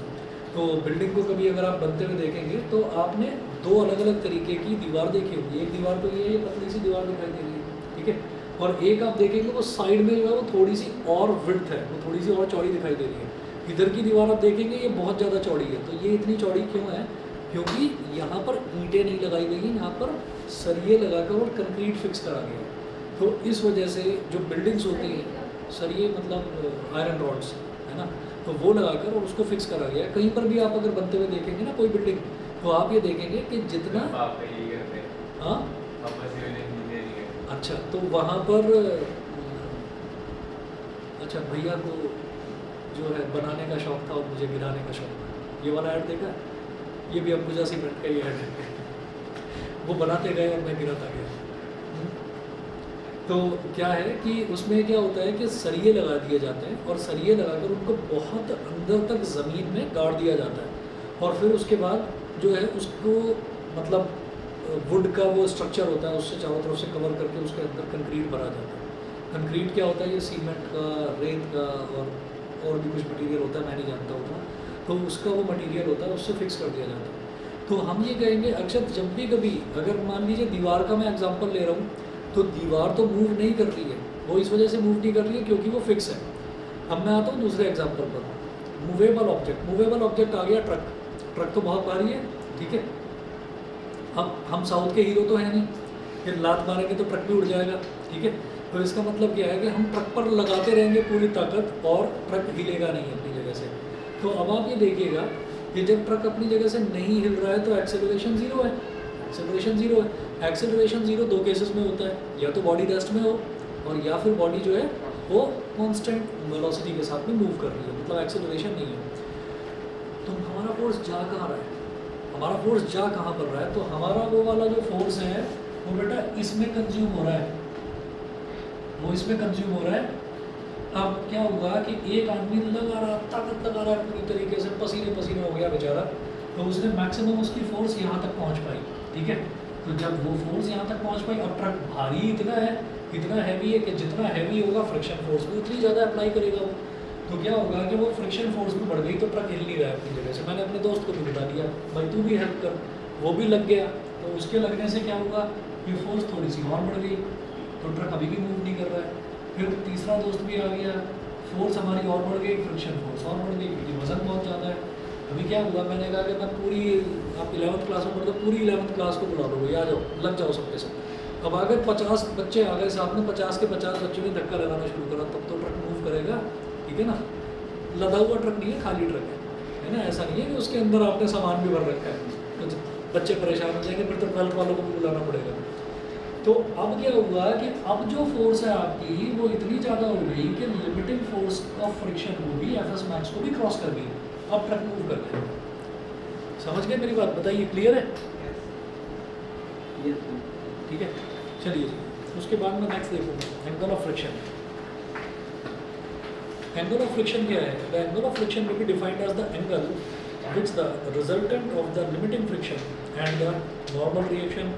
Speaker 1: तो बिल्डिंग को कभी अगर आप बनते हुए देखेंगे तो आपने दो अलग अलग तरीके की दीवार देखी होगी। एक दीवार तो ये पतली सी दीवार दिखाई दे रही है, ठीक है, और एक आप देखेंगे वो साइड में जो है वो थोड़ी सी और विड्थ है, वो थोड़ी सी और चौड़ी दिखाई दे रही है। इधर की दीवार आप देखेंगे ये बहुत ज़्यादा चौड़ी है। तो ये इतनी चौड़ी क्यों है? क्योंकि यहाँ पर ईंटें नहीं लगाई गई हैं, यहाँ पर सरिये लगाकर और कंक्रीट फिक्स करा गया है। तो इस वजह से जो बिल्डिंग्स होती हैं, सरिये मतलब आयरन रॉड्स, है ना, तो वो लगाकर और उसको फिक्स करा गया है। कहीं पर भी आप अगर बनते हुए देखेंगे ना कोई बिल्डिंग, तो आप ये देखेंगे कि जितना हाँ अच्छा, तो वहाँ पर अच्छा भैया को जो है बनाने का शौक था और मुझे गिराने का शौक था। ये वाला ऐड देखा, ये भी अंबुजा सीमेंट का ही ऐड है। वो बनाते गए और मैं गिराता गया। तो क्या है कि उसमें क्या होता है कि सरिये लगा दिए जाते हैं और सरिये लगाकर उनको बहुत अंदर तक ज़मीन में गाड़ दिया जाता है, और फिर उसके बाद जो है उसको मतलब वुड का वो स्ट्रक्चर होता है उससे चारों तरफ से कवर करके उसके अंदर कंक्रीट भरा जाता है। कंक्रीट क्या होता है? ये सीमेंट का, रेत का और भी कुछ मटेरियल होता है, मैं नहीं जानता उतना, तो उसका वो मटेरियल होता है, उससे फिक्स कर दिया जाता है। तो हम ये कहेंगे अक्षत, जब भी कभी अगर मान लीजिए दीवार का मैं एग्जांपल ले रहा हूँ, तो दीवार तो मूव नहीं कर रही है, वो इस वजह से मूव नहीं कर रही है क्योंकि वो फिक्स है। अब मैं आता हूँ दूसरे एग्जांपल पर, मूवेबल ऑब्जेक्ट। मूवेबल ऑब्जेक्ट आ गया ट्रक। ट्रक तो बहुत भारी है, ठीक है। अब हम साउथ के हीरो तो हैं नहीं, फिर लात मारेंगे तो ट्रक भी उड़ जाएगा, ठीक है। तो इसका मतलब क्या है कि हम ट्रक पर लगाते रहेंगे पूरी ताकत और ट्रक हिलेगा नहीं अपनी जगह से। तो अब आप ये देखिएगा कि जब ट्रक अपनी जगह से नहीं हिल रहा है तो एक्सेलरेशन ज़ीरो है। एक्सेलरेशन ज़ीरो है। एक्सेलरेशन ज़ीरो दो केसेस में होता है, या तो बॉडी रेस्ट में हो और या फिर बॉडी जो है वो कांस्टेंट वेलोसिटी के साथ में मूव कर रही है, मतलब एक्सेलरेशन नहीं है। तो हमारा फोर्स जा कहाँ रहा है? हमारा फोर्स जा कहाँ पर रहा है? तो हमारा वो वाला जो फोर्स है वो बेटा इसमें कंज्यूम हो रहा है, वो इसमें कंज्यूम हो रहा है। अब क्या हुआ कि एक आदमी लगा रहा, ताकत लगा रहा है पूरी तरीके से, पसीने पसीने हो गया बेचारा, तो उसने मैक्सिमम उसकी फोर्स यहाँ तक पहुँच पाई, ठीक है। तो जब वो फोर्स यहाँ तक पहुँच पाई, अब ट्रक भारी इतना है, इतना हैवी है कि जितना हैवी होगा फ्रिक्शन फोर्स भी उतनी ज़्यादा अप्लाई करेगा वो। तो क्या होगा कि वो फ्रिक्शन फोर्स भी बढ़ गई, तो ट्रक हिल नहीं रहा है अपनी जगह से। मैंने अपने दोस्त को भी बता दिया, भाई तू भी हेल्प कर, वो भी लग गया। तो उसके लगने से क्या हुआ, ये फोर्स थोड़ी सी और बढ़ गई, तो ट्रक अभी भी मूव नहीं कर रहा है। फिर तीसरा दोस्त भी आ गया, फोर्स हमारी और बढ़ गई, फ्रिक्शन फोर्स और बढ़ गई क्योंकि वजन बहुत ज़्यादा है। अभी क्या हुआ, मैंने कहा कि मैं पूरी, आप 11th क्लास में पढ़ते, पूरी 11th क्लास को बुला लो, आ जाओ, लग जाओ सबके सब। अब अगर 50 बच्चे आ गए साथ में, 50 के 50 बच्चों ने धक्का लगाना शुरू करा, तब तो ट्रक मूव करेगा, ठीक है ना। लदा हुआ ट्रक नहीं है, खाली ट्रक है ना। ऐसा नहीं है कि उसके अंदर आपने सामान भी भर रखा है, तो बच्चे परेशान हो जाएंगे, फिर तो 12th वालों को भी बुलाना पड़ेगा। तो अब क्या हुआ कि अब जो फोर्स है आपकी वो इतनी ज़्यादा हो गई कि लिमिटिंग फोर्स ऑफ फ्रिक्शन को भी, एफएस मैक्स को भी क्रॉस कर गई। अब ट्रक मूव कर गया। समझ गए मेरी बात? बताइए, क्लियर है? ठीक है, चलिए जी। उसके बाद में नेक्स्ट देखूँगा angle of friction. Angle of friction क्या है? The angle of friction will be defined as the angle which the resultant of the limiting friction and the normal reaction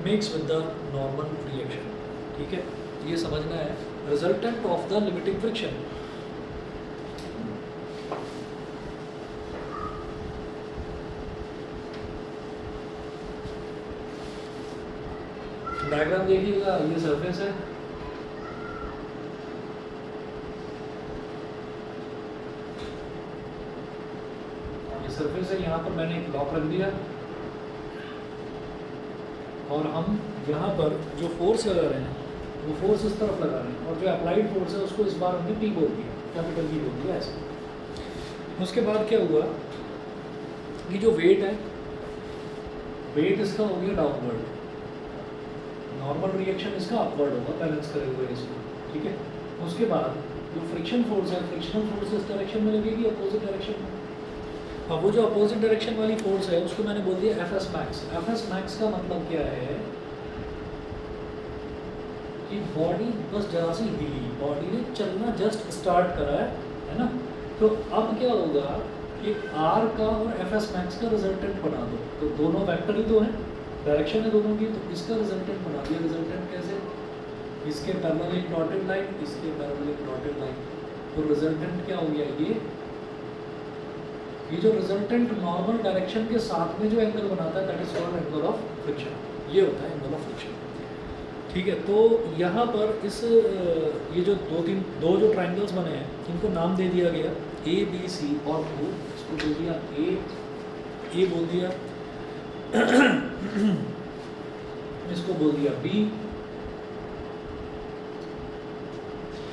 Speaker 1: makes with the normal reaction। ठीक है, ये समझना है, resultant of the limiting friction। Diagram देखिएगा, ये surface है, surface है, यहाँ पर मैंने एक ब्लॉक रख दिया और हम यहाँ पर जो फोर्स लगा रहे हैं वो फोर्स इस तरफ लगा रहे हैं, और जो अप्लाइड फोर्स है उसको इस बार हमने P बोल दिया, कैपिटल P बोल दिया ऐसे। उसके बाद क्या हुआ कि जो वेट है, वेट इसका हो गया डाउनवर्ड, नॉर्मल रिएक्शन इसका अपवर्ड होगा, बैलेंस करे हुए इसको, ठीक है। उसके बाद जो फ्रिक्शन फोर्स है, फ्रिक्शनल फोर्स इस डायरेक्शन में लगेगी, अपोजिट डायरेक्शन में। अब वो जो अपोजिट डायरेक्शन वाली फोर्स है उसको मैंने बोल दिया F S max. F S max का मतलब क्या है? कि बॉडी बस जरा सी हिली, बॉडी ने चलना जस्ट स्टार्ट करा है ना। तो अब क्या होगा कि आर का और एफ एस मैक्स का रिजल्टेंट बना दो, तो दोनों वेक्टर ही तो हैं, डायरेक्शन है दोनों की, तो इसका रिजल्टेंट बना दिया। रिजल्टेंट कैसे, इसके पैरेलल एक डॉटेड लाइन, इसके पैरेलल एक डॉटेड लाइन, तो रिजल्टेंट क्या हो गया, ये जो रिजल्टेंट नॉर्मल डायरेक्शन के साथ में जो एंगल बनाता है that is called angle of friction, ये होता है एंगल ऑफ फ्रिक्शन। ठीक है, तो यहाँ पर इस ये जो दो जो ट्राइंगल्स बने हैं इनको नाम दे दिया गया ए बी सी और O, इसको बोल दिया ए बोल दिया इसको बोल दिया बी,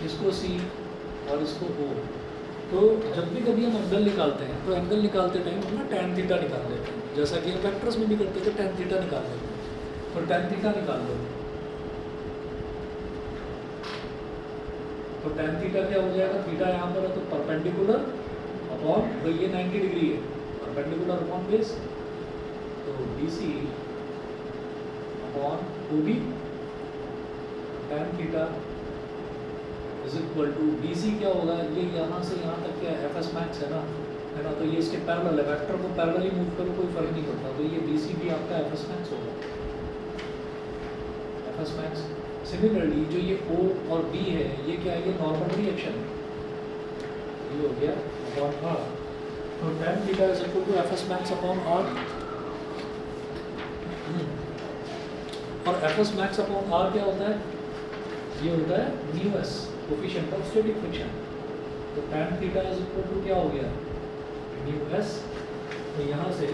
Speaker 1: इसको सी और इसको O। तो जब भी कभी हम एंगल निकालते हैं तो एंगल निकालते टाइम हम ना tan थीटा निकाल लेते हैं, जैसा कि हम वेक्टर्स में भी करते थे, tan थीटा निकाल लेते हैं। तो tan थीटा निकाल लो, तो tan थीटा क्या हो जाएगा, थीटा यहाँ पर है तो परपेंडिकुलर अपॉन, तो ये 90 डिग्री है, परपेंडिकुलर अपॉन बेस, तो BC upon OB, tan theta is equal to BC क्या होगा, ये यहाँ से यहाँ तक क्या एफ एस मैक्स है ना, तो ये इसके पैरेलल है, वेक्टर को पैरेलल ही मूव करो कोई फर्क नहीं पड़ता, तो ये BC भी आपका एफ एस मैक्स होगा, एफ एस मैक्स। सिमिलरली जो ये O और B है ये क्या है, ये नॉर्मल रिएक्शन है, ये हो गया अपॉन R, तो tan theta is equal to F S max upon R, और F S max upon R क्या होता है, ये होता है mu S, coefficient of static friction. तो tan theta is equal to क्या हो गया, म्यू एस। तो यहाँ से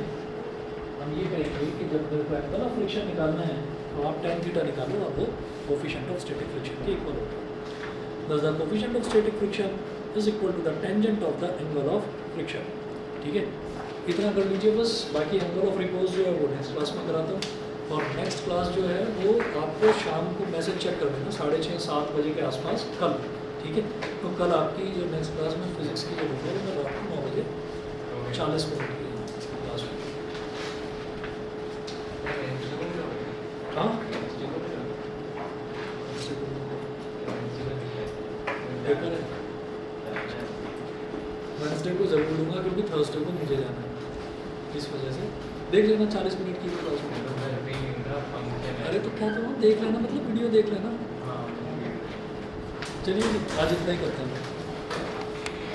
Speaker 1: हम ये कहेंगे कि जब मेरे को एंगल ऑफ फ्रिक्शन निकालना है तो आप tan थीटा निकालो, और वो कोफिशिएंट ऑफ स्टैटिक फ्रिक्शन के इक्वल होता है। Thus the coefficient of static friction is equal to the tangent of the angle of friction। ठीक है, इतना कर लीजिए बस, बाकी एंगल ऑफ रिपोज जो है वो नेक्स्ट क्लास में कराता हूँ। और नेक्स्ट क्लास जो है वो आपको शाम को मैसेज चेक कर देना 6:30-7 बजे के आसपास कल। ठीक है, तो कल आपकी जो नेक्स्ट क्लास में फिजिक्स की जो होगी मैं रात को 9 बजे 40 मिनट की क्लास में। हाँ वेडनेसडे को जरूर लूँगा क्योंकि थर्सडे को मुझे जाना है, इस वजह से देख लेना 40 मिनट की क्लास में। अरे तो क्या करूँ, देख लेना, मतलब वीडियो देख लेना। चलिए आज इतना ही करते हैं।